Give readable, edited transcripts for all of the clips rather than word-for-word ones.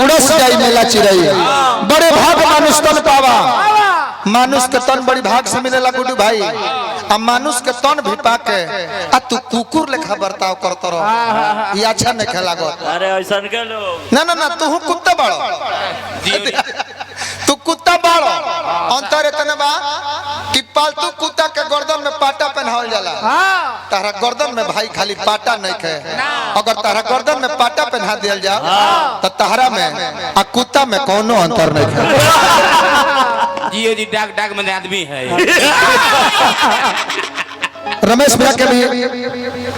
उड़स जाई मेला चिरई बड़े भाग मानुष तन पावा मानुष के तन बड़ी भाग से मिलेला गुड्डू भाई आ मानुष के तन भी पाके आ तू कुकुर लेखा बर्ताव करत रह ये अच्छा नहीं खेला गो अरे ऐसा के लोग ना ना ना तू कुत्ता बाड़ो तू कुत्ता बाड़ो अंतर इतने बा कि पालतू कुत्ता के गर्दन में पाटा पहनावल जाला तारा गर्दन में भाई खाली पाटा नहीं खे अगर तारा गर्दन में पाटा पहना दिया जाओ तो तारा में आ कुत्ता में कोनो अंतर नहीं खे जियो जी डाक डाक में आदमी है रमेश भैया के भी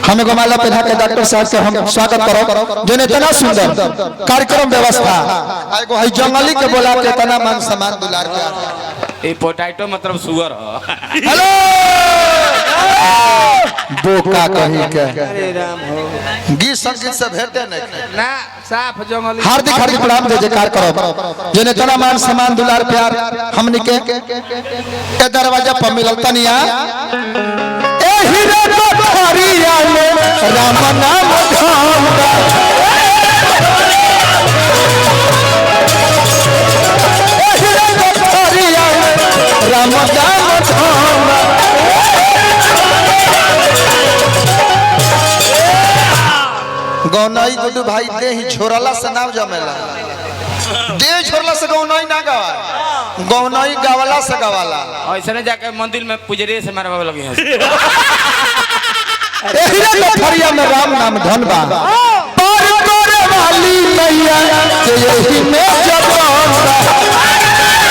हमें गोमाला पहना के डॉक्टर साहब के हम स्वागत करो जिन्हें इतना सुंदर कार्यक्रम व्यवस्था एगो है जंगली के बोला के इतना मान सम्मान दुलार के ये पोटैटो मतलब सुअर हो हेलो बोका कहीं के गीत संगीत से भेटे नहीं ना साफ जंगली हार्दिक हार्दिक प्रणाम जय जयकार करो जिन्हें इतना मान सम्मान दुलार प्यार हमने के दरवाजा पर मिलल तनिया राम नाम राम गौनाई गुड्डू भाई दे ही छोड़ला से नाव जमेला दे छोड़ला से गौनाई ना गवा गौनाई गावला से गवाला ऐसा नहीं जाके मंदिर में पुजरी से मारवा लगे हैं एहिरे में राम नाम धन बा पर करे वाली मैया के यही में जबान बा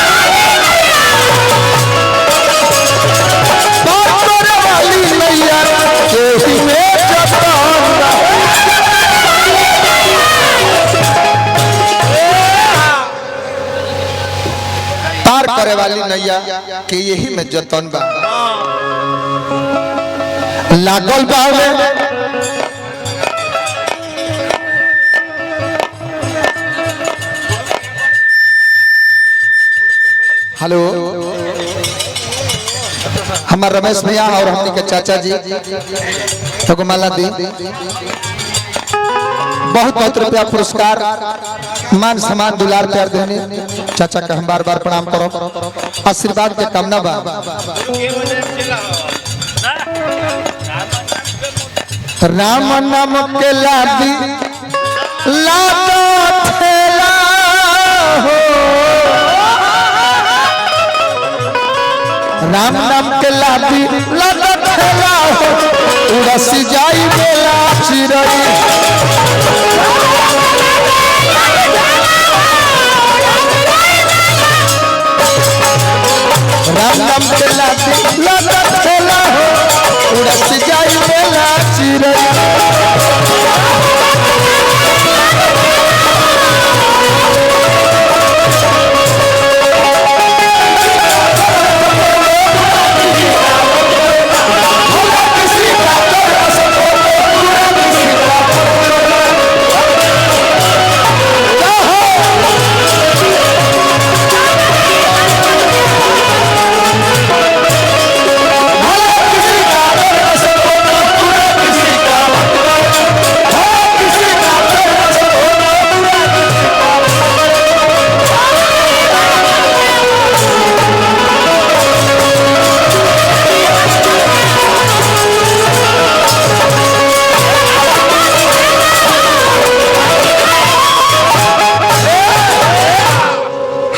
पर करे वाली मैया के यही में जबान बा पार करे वाली नैया के यही में जतन बा लागल बावे हेलो हमारे रमेश भैया और हमने के चाचा जी तो माला दी बहुत बहुत रुपया पुरस्कार मान सम्मान दुलार प्यार देने चाचा का हम बार बार प्रणाम करो आशीर्वाद के कामना बा राम नाम के लादी लादा ठेला हो राम नाम के लादी लादा ठेला हो उड़स जाई बेला चिरई राम नाम के लादी लादा ठेला हो उड़स जाई बेला चिरई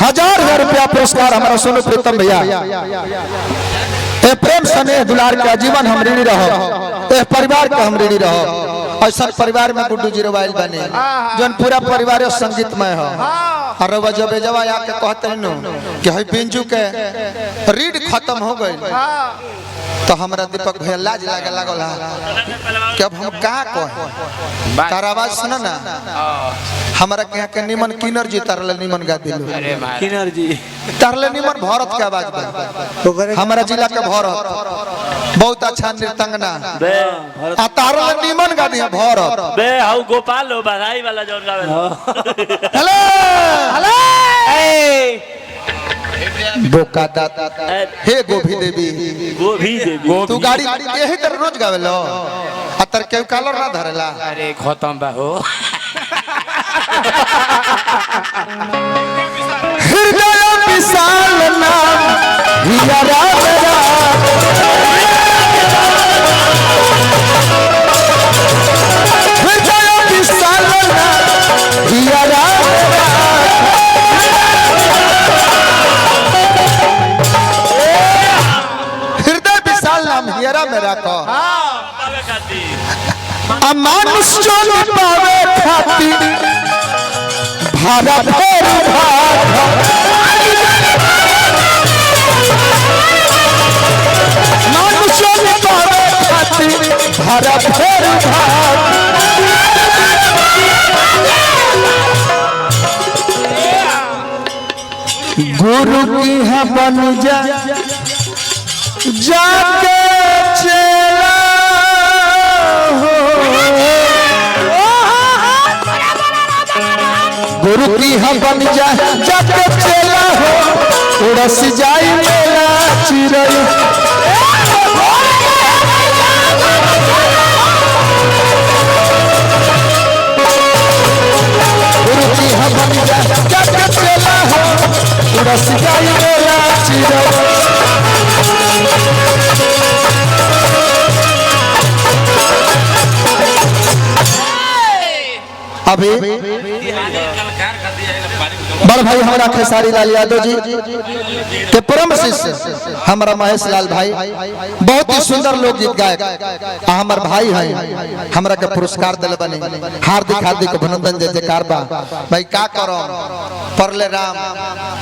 हजार रुपया पुरस्कार हमारा सोनू प्रीतम भैया प्रेम स्नेह दुलार के जीवन हम ऋणी रहो परिवार के हम ऋणी रहो ऐसा परिवार में गुड्डू जी रोवाइल बने जन पूरा परिवार संगीतमय हो और जब जब आके कहते हैं कि हई पिंजू के रीड खत्म हो गई तो हमारा दीपक भैया लाज लागे लागल कि अब हम का कहे तार आवाज सुना ना हमारा के निमन किन्नर जी तारले निमन गा दिलो किन्नर जी तारले निमन भारत के आवाज बा हमारा जिला के भारत बहुत अच्छा नृत्यंगना आ तारले निमन गा दिया भारत बे हाउ गोपाल हो बधाई वाला जोन गावे हेलो हेलो बोका दाता हे गोभी देवी तू गाड़ी यही तरह रोज गावेलो अतर के कलर ना धरेला अरे खत्म बा हो हृदय विशाल नाम हियरा मेरा हृदय विशाल नाम हियरा मेरा हृदय विशाल नाम हियरा मेरा को अमानुष्य पावे खाती भारत मानुष्य पावे खाती भारत गुरु की है बन जा जाके चेला गुरु की हम बन जा जाके चेला हो उड़स जाई मेला चिरई गुरु की हम बन जा जाके चेला हो उड़स जाई मेला चिरई अभी बड़ भाई हमारा खेसारी लाल यादव जी के परम शिष्य हमारा महेश लाल भाई बहुत ही सुंदर लोकगीत गायक हमार भाई हैं हमरा के पुरस्कार दिले बने हार्दिक हार्दिक अभिनंदन जय जयकार बा भाई का करो परले राम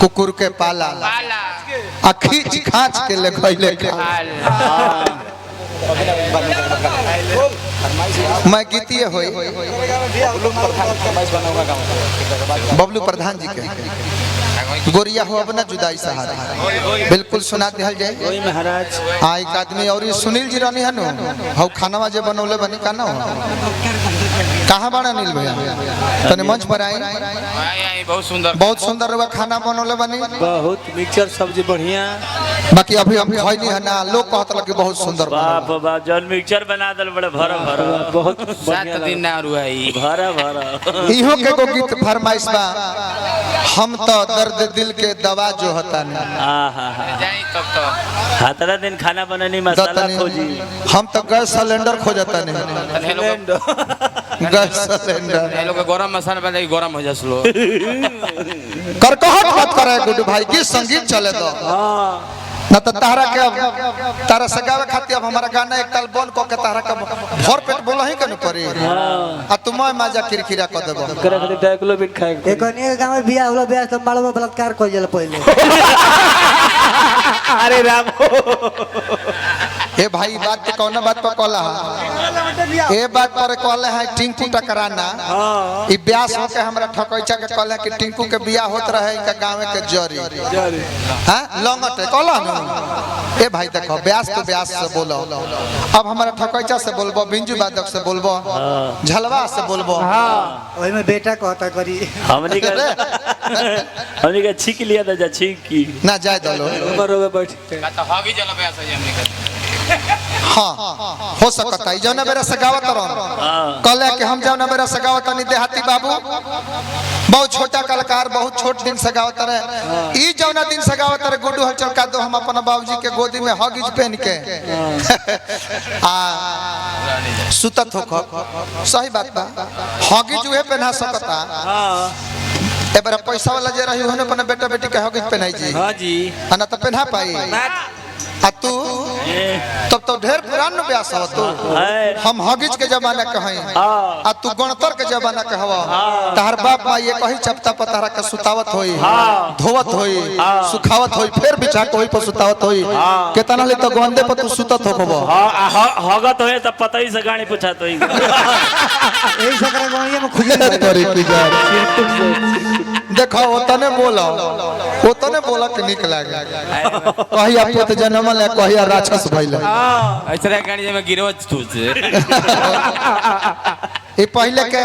कुकुर के पाला आ खींच खांच के ले खइले मैं गीतीय होई बबलू प्रधान जी के गोरिया हो अब ना जुदाई सहारा बिल्कुल सुना दिहल जाए महाराज हाँ एक आदमी और ये सुनील जी रानी है नो हम खाना जे बनौले बनी का ना कहाँ बना नील भैया तने मंच पर आए बहुत सुंदर रवा खाना बनौले बनी बहुत मिक्सचर सब्जी बढ़िया बाकी अभी हम खैनी है ना लोग कहत लगे बहुत सुंदर बाप बाप जन मिक्सचर बना दल बड़े भरा भरा बहुत 7 दिन ना रुआई भरा भरा इहो के को गीत फरमाइश बा हम तो दर्द दिल के दवा जो होता नहीं जाई तब तो हाथरा दिन खाना बनानी मसाला खोजी हम तो गैस सिलेंडर खोजता नहीं गैस सिलेंडर ये लोग के गरम मसाला बना गरम हो जासलो कर कहत मत करे गुड्डू भाई की संगीत चले दो ना तो तारा के तारा सगावे खातिर अब हमारा गाना एक ताल बोल को के तारा के भर पेट बोला ही कनु पड़ी आ तुम मजा किरकिरा क देबो करे खातिर 2 किलो बीट खाए एकनी गांव में बियाह होला बियाह संभाल में बलात्कार कर जाला पहले अरे राम ए भाई बात पे कौन बात पर कहला ए बात पर कहले है टिंकू टकराना ई ब्यास हो के हमरा ठकैचा के कहले कि टिंकू के बियाह होत रहे का गांव के जरी हां लंगट कहला ना ए भाई देखो ब्यास तो ब्यास से बोलो अब हमारा ठकैचा से बोलबो बिंजू बादक से बोलबो झलवा से बोलबो ओई में बेटा कहता करी हमनी का छीक लिया था जा छीक की ना जाय दलो ऊपर होवे बैठ तो हगी जला बया सही हमने कर हाँ हो सकता है जौना बेरा सगावत रहो कहले कि हम जौना बेरा सगावत नहीं देहाती बाबू बहुत छोटा कलाकार बहुत छोट दिन सगावत रहे ई जौना दिन सगावत रहे गुड्डू हलचल का दो हम अपन बाबूजी के गोदी में हगिज पहन के आ सुतत हो सही बात बा हगिज उहे पहना सकता एबार पैसा वाला जे रही होने अपन बेटा बेटी के हगिज पहनाई जी हां जी ना तो पहना पाई आ तू तब तो ढेर पुरान ब्यास हो तू हम हगिज के जमाना के हैं आ तू गणतर के जमाना के हवा तार बाप मां ये कही चपता पतारा के सुतावत होई धोवत होई सुखावत होई फिर बिछा के होई पर सुतावत होई केतना ले तो गोंदे पर तू सुतत होबो हगत होए तब पता ही से गाड़ी पूछा तो एही सकरा गोनिया में खुजल तोरी की जा देखो ओतने बोला कि निक लागे कही आप तो जन्म ले कही राक्षस भइले ऐसा गाड़ी में गिरो तुझे ये पहले के